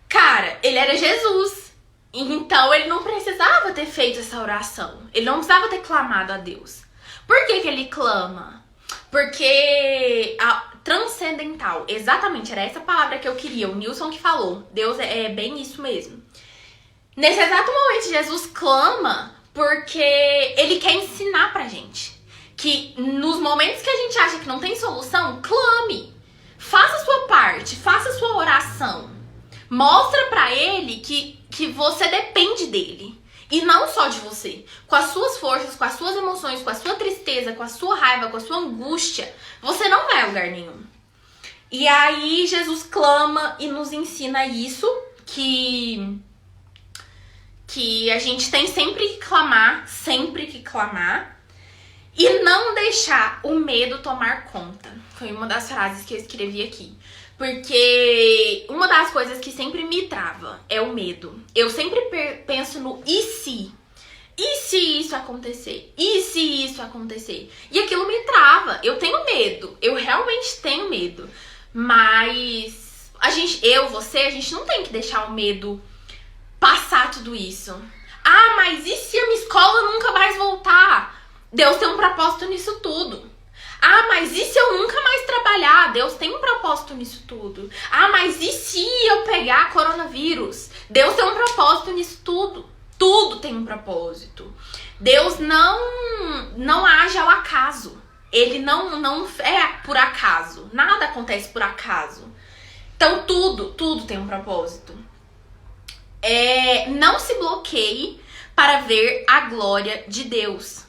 Cara, ele era Jesus, então ele não precisava ter feito essa oração, ele não precisava ter clamado a Deus. Por que ele clama? Porque transcendental, exatamente, era essa palavra que eu queria, o Nilson que falou, Deus é bem isso mesmo. Nesse exato momento, Jesus clama porque ele quer ensinar pra gente que nos momentos que a gente acha que não tem solução, clame, faça a sua parte, faça a sua oração, mostra pra ele que você depende dele. E não só de você, com as suas forças, com as suas emoções, com a sua tristeza, com a sua raiva, com a sua angústia, você não vai a lugar nenhum. E aí Jesus clama e nos ensina isso, que a gente tem sempre que clamar e não deixar o medo tomar conta. Foi uma das frases que eu escrevi aqui. Porque uma das coisas que sempre me trava é o medo. Eu sempre penso no e se? E se isso acontecer? E se isso acontecer? E aquilo me trava. Eu tenho medo. Eu realmente tenho medo. Mas a gente não tem que deixar o medo passar tudo isso. Ah, mas e se a minha escola nunca mais voltar? Deus tem um propósito nisso tudo. Ah, mas e se eu nunca mais trabalhar? Deus tem um propósito nisso tudo. Ah, mas e se eu pegar coronavírus? Deus tem um propósito nisso tudo. Tudo tem um propósito. Deus não age ao acaso. Ele não é por acaso. Nada acontece por acaso. Então tudo tem um propósito. Não se bloqueie para ver a glória de Deus.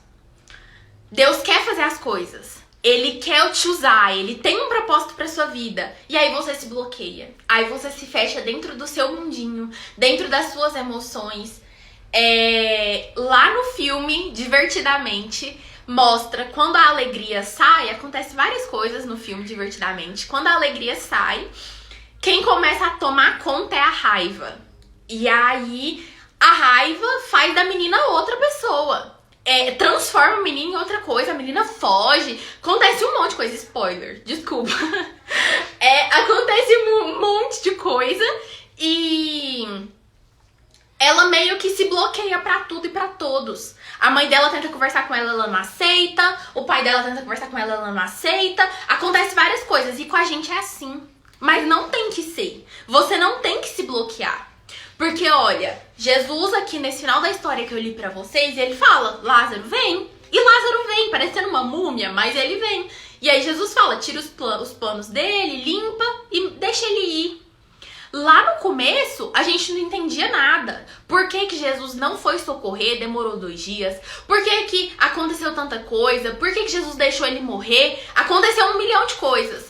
Deus quer fazer as coisas. Ele quer te usar, ele tem um propósito pra sua vida. E aí você se bloqueia. Aí você se fecha dentro do seu mundinho, dentro das suas emoções. Lá no filme, Divertidamente, mostra quando a alegria sai, acontece várias coisas no filme Divertidamente. Quando a alegria sai, quem começa a tomar conta é a raiva. E aí a raiva faz da menina outra pessoa. Transforma a menina em outra coisa, a menina foge, acontece um monte de coisa, spoiler, desculpa. Acontece um monte de coisa e ela meio que se bloqueia pra tudo e pra todos. A mãe dela tenta conversar com ela não aceita, o pai dela tenta conversar com ela não aceita, acontece várias coisas e com a gente é assim. Mas não tem que ser, você não tem que se bloquear. Porque, olha, Jesus aqui nesse final da história que eu li pra vocês, ele fala, Lázaro vem. E Lázaro vem, parecendo uma múmia, mas ele vem. E aí Jesus fala, tira os panos dele, limpa e deixa ele ir. Lá no começo, a gente não entendia nada. Por que Jesus não foi socorrer, demorou 2 dias? Por que aconteceu tanta coisa? Por que Jesus deixou ele morrer? Aconteceu 1 milhão de coisas.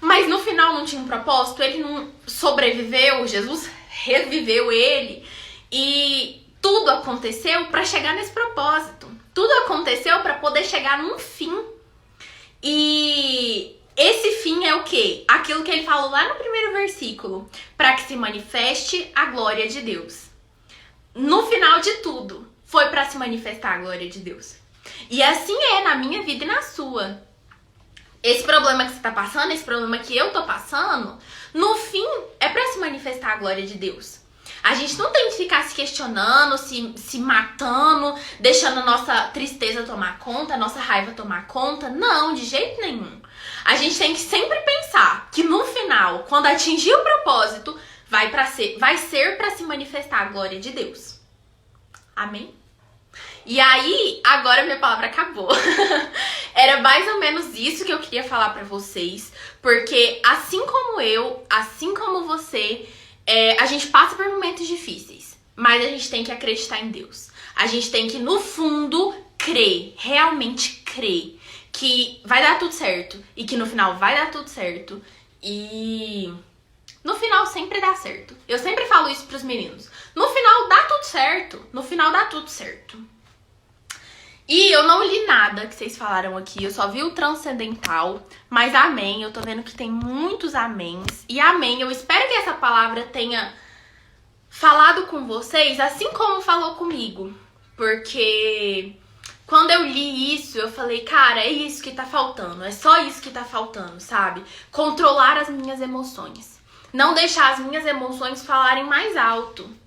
Mas no final não tinha um propósito, ele não sobreviveu, Jesus reviveu ele e tudo aconteceu para chegar nesse propósito. Tudo aconteceu para poder chegar num fim. E esse fim é o quê? Aquilo que ele falou lá no primeiro versículo, para que se manifeste a glória de Deus. No final de tudo, foi para se manifestar a glória de Deus. E assim é na minha vida e na sua. Esse problema que você tá passando, esse problema que eu tô passando, no fim, é pra se manifestar a glória de Deus. A gente não tem que ficar se questionando, se matando, deixando a nossa tristeza tomar conta, a nossa raiva tomar conta. Não, de jeito nenhum. A gente tem que sempre pensar que no final, quando atingir o propósito, vai ser pra se manifestar a glória de Deus. Amém? E aí, agora minha palavra acabou. Era mais ou menos isso que eu queria falar pra vocês. Porque assim como eu, assim como você, a gente passa por momentos difíceis. Mas a gente tem que acreditar em Deus. A gente tem que, no fundo, crer. Realmente crer. Que vai dar tudo certo. E que no final vai dar tudo certo. E no final sempre dá certo. Eu sempre falo isso pros meninos. No final dá tudo certo. No final dá tudo certo. E eu não li nada que vocês falaram aqui, eu só vi o transcendental, mas amém, eu tô vendo que tem muitos améns. E amém, eu espero que essa palavra tenha falado com vocês, assim como falou comigo. Porque quando eu li isso, eu falei, cara, é isso que tá faltando, é só isso que tá faltando, sabe? Controlar as minhas emoções. Não deixar as minhas emoções falarem mais alto.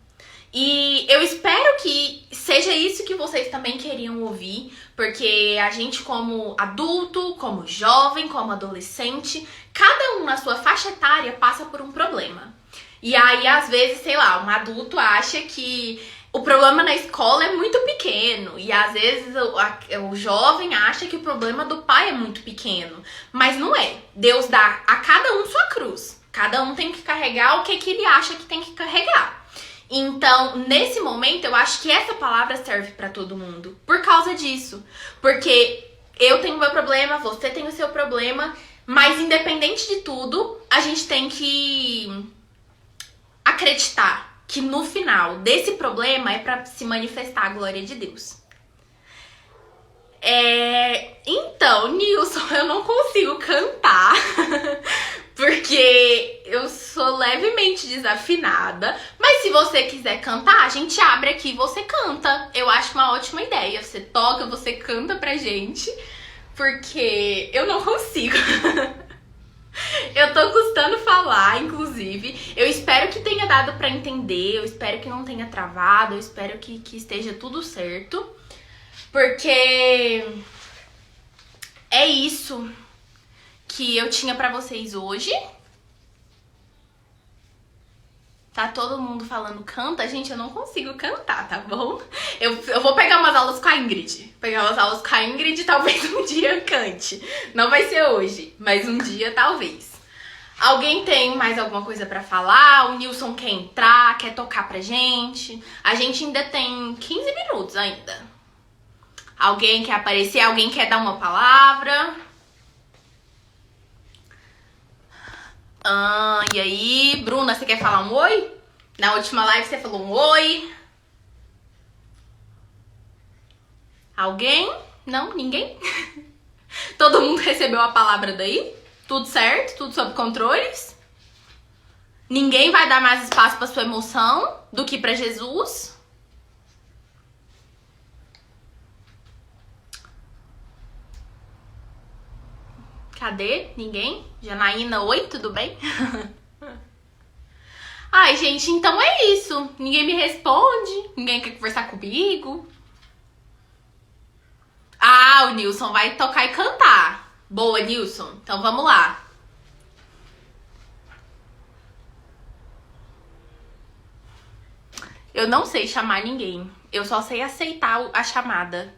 E eu espero que seja isso que vocês também queriam ouvir, porque a gente como adulto, como jovem, como adolescente, cada um na sua faixa etária passa por um problema. E aí, às vezes, sei lá, um adulto acha que o problema na escola é muito pequeno. E às vezes o jovem acha que o problema do pai é muito pequeno. Mas não é. Deus dá a cada um sua cruz. Cada um tem que carregar o que ele acha que tem que carregar. Então, nesse momento, eu acho que essa palavra serve pra todo mundo. Por causa disso. Porque eu tenho o meu problema, você tem o seu problema. Mas independente de tudo, a gente tem que acreditar que no final desse problema é pra se manifestar a glória de Deus. Então, Nilson, eu não consigo cantar. Porque eu sou levemente desafinada. Mas se você quiser cantar, a gente abre aqui e você canta. Eu acho uma ótima ideia. Você toca, você canta pra gente. Porque eu não consigo. Eu tô custando falar, inclusive. Eu espero que tenha dado pra entender. Eu espero que não tenha travado. Eu espero que esteja tudo certo. Porque é isso que eu tinha pra vocês hoje. Tá todo mundo falando canta? Gente, eu não consigo cantar, tá bom? Eu vou pegar umas aulas com a Ingrid. Pegar umas aulas com a Ingrid e talvez um dia eu cante. Não vai ser hoje, mas um dia talvez. Alguém tem mais alguma coisa pra falar? O Nilson quer entrar, quer tocar pra gente? A gente ainda tem 15 minutos ainda. Alguém quer aparecer? Alguém quer dar uma palavra? E aí, Bruna, você quer falar um oi? Na última live você falou um oi. Alguém? Não? Ninguém? Todo mundo recebeu a palavra daí? Tudo certo? Tudo sob controles? Ninguém vai dar mais espaço pra sua emoção do que pra Jesus? Cadê? Ninguém? Janaína, oi, tudo bem? Ai, gente, então é isso. Ninguém me responde, ninguém quer conversar comigo. Ah, o Nilson vai tocar e cantar. Boa, Nilson. Então vamos lá. Eu não sei chamar ninguém. Eu só sei aceitar a chamada.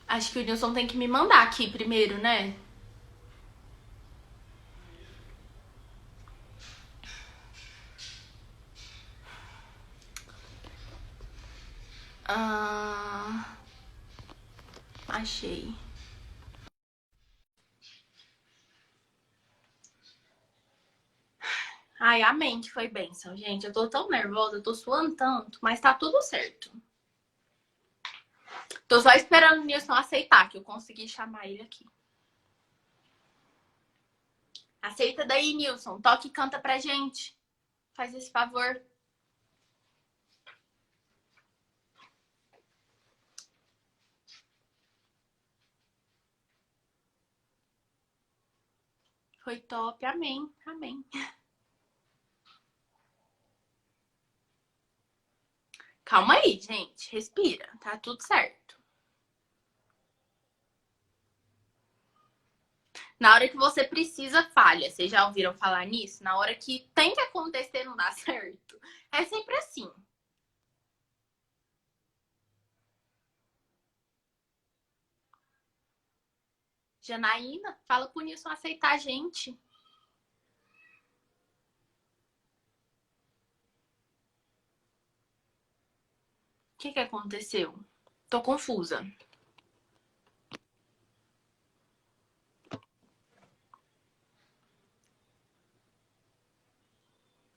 Acho que o Nilson tem que me mandar aqui primeiro, né? Achei. Ai, amém, que foi bênção, gente. Eu tô tão nervosa, eu tô suando tanto, mas tá tudo certo. Tô só esperando o Nilson aceitar, que eu consegui chamar ele aqui. Aceita daí, Nilson. Toque e canta pra gente. Faz esse favor. Foi top. Amém. Amém. Calma aí, gente. Respira. Tá tudo certo. Na hora que você precisa, falha. Vocês já ouviram falar nisso? Na hora que tem que acontecer, não dá certo. É sempre assim. Janaína, fala pro Nilson aceitar a gente. O que aconteceu? Tô confusa.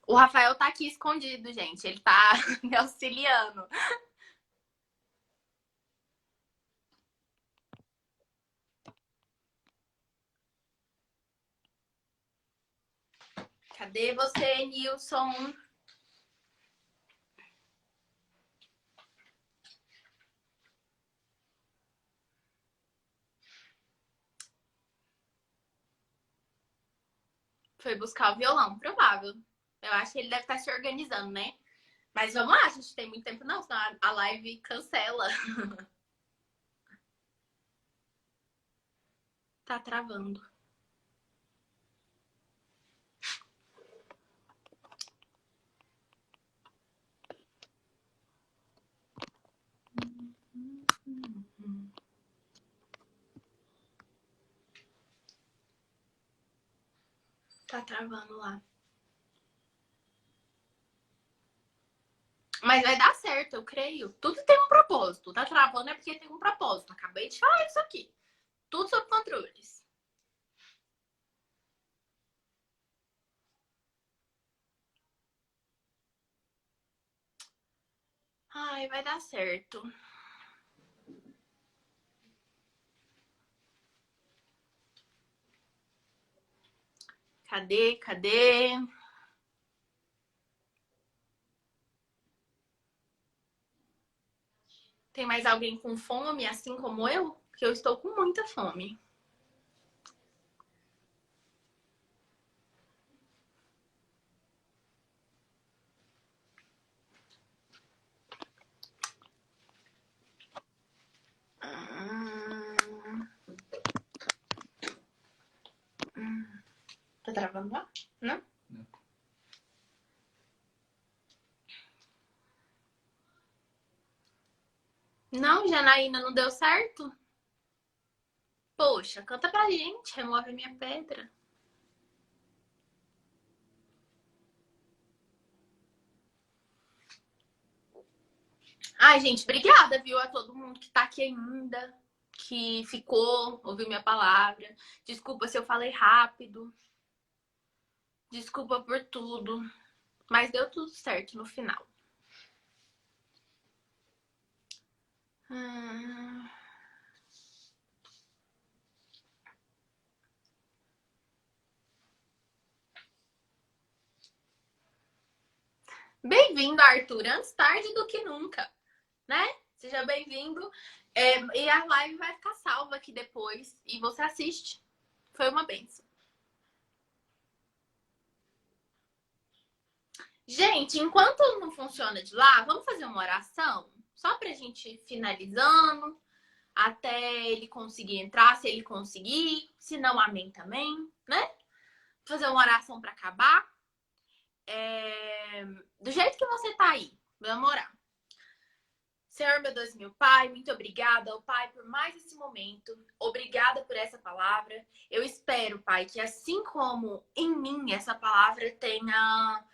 O Rafael tá aqui escondido, gente. Ele tá me auxiliando. Cadê você, Nilson? Foi buscar o violão, provável. Eu acho que ele deve estar se organizando, né? Mas vamos lá, a gente tem muito tempo não, senão a live cancela. Tá travando. Tá travando lá. Mas vai dar certo, eu creio. Tudo tem um propósito. Tá travando é porque tem um propósito. Acabei de falar isso aqui. Tudo sob controles. Ai, vai dar certo. Cadê? Cadê? Tem mais alguém com fome, assim como eu? Porque eu estou com muita fome. Tá travando lá? Não? Não, Janaína, não deu certo? Poxa, canta pra gente, remove a minha pedra. Ai, gente, obrigada, viu, a todo mundo que tá aqui ainda, que ficou, ouviu minha palavra. Desculpa se eu falei rápido. Desculpa por tudo. Mas deu tudo certo no final. Hum... Bem-vindo, Arthur. Antes tarde do que nunca, né? Seja bem-vindo. E a live vai ficar salva aqui depois. E você assiste. Foi uma benção. Gente, enquanto não funciona de lá, vamos fazer uma oração? Só pra gente ir finalizando. Até ele conseguir entrar, se ele conseguir. Se não, amém também, né? Fazer uma oração pra acabar. Do jeito que você tá aí. Vamos orar. Senhor, meu Deus, meu Pai, muito obrigada, ó Pai, por mais esse momento. Obrigada por essa palavra. Eu espero, Pai, que assim como em mim essa palavra tenha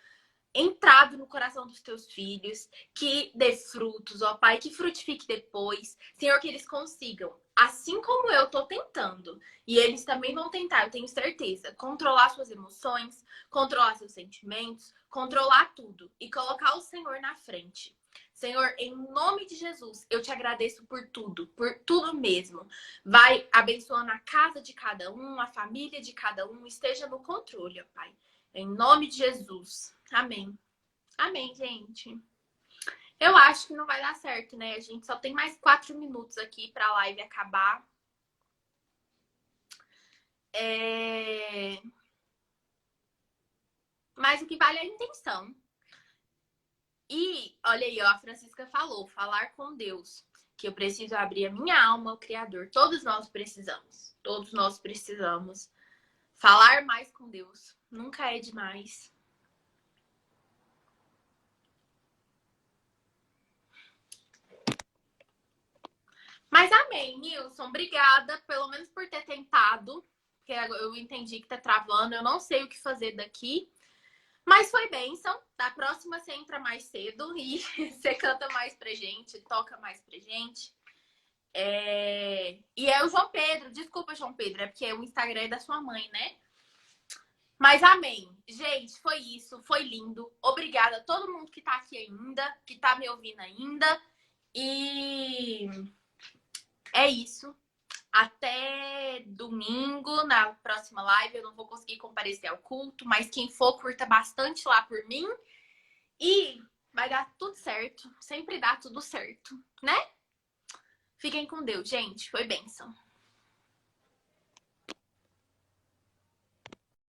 entrado no coração dos teus filhos, que dê frutos, ó Pai, que frutifique depois. Senhor, que eles consigam, assim como eu tô tentando, e eles também vão tentar, eu tenho certeza, controlar suas emoções, controlar seus sentimentos, controlar tudo e colocar o Senhor na frente. Senhor, em nome de Jesus, eu te agradeço por tudo mesmo. Vai abençoando a casa de cada um, a família de cada um, esteja no controle, ó Pai. Em nome de Jesus. Amém. Amém, gente. Eu acho que não vai dar certo, né? A gente só tem mais 4 minutos aqui pra live acabar. Mas o que vale é a intenção. E, olha aí, ó, a Francisca falou, falar com Deus. Que eu preciso abrir a minha alma ao Criador. Todos nós precisamos. Todos nós precisamos. Falar mais com Deus. Nunca é demais. Mas amém, Nilson. Obrigada, pelo menos por ter tentado. Porque eu entendi que tá travando. Eu não sei o que fazer daqui. Mas foi bênção. Da próxima você entra mais cedo e você canta mais pra gente, toca mais pra gente. E é o João Pedro. Desculpa, João Pedro. É porque o Instagram é da sua mãe, né? Mas amém. Gente, foi isso. Foi lindo. Obrigada a todo mundo que tá aqui ainda, que tá me ouvindo ainda. E é isso. Até domingo, na próxima live. Eu não vou conseguir comparecer ao culto, mas quem for, curta bastante lá por mim. E vai dar tudo certo. Sempre dá tudo certo, né? Fiquem com Deus, gente. Foi bênção.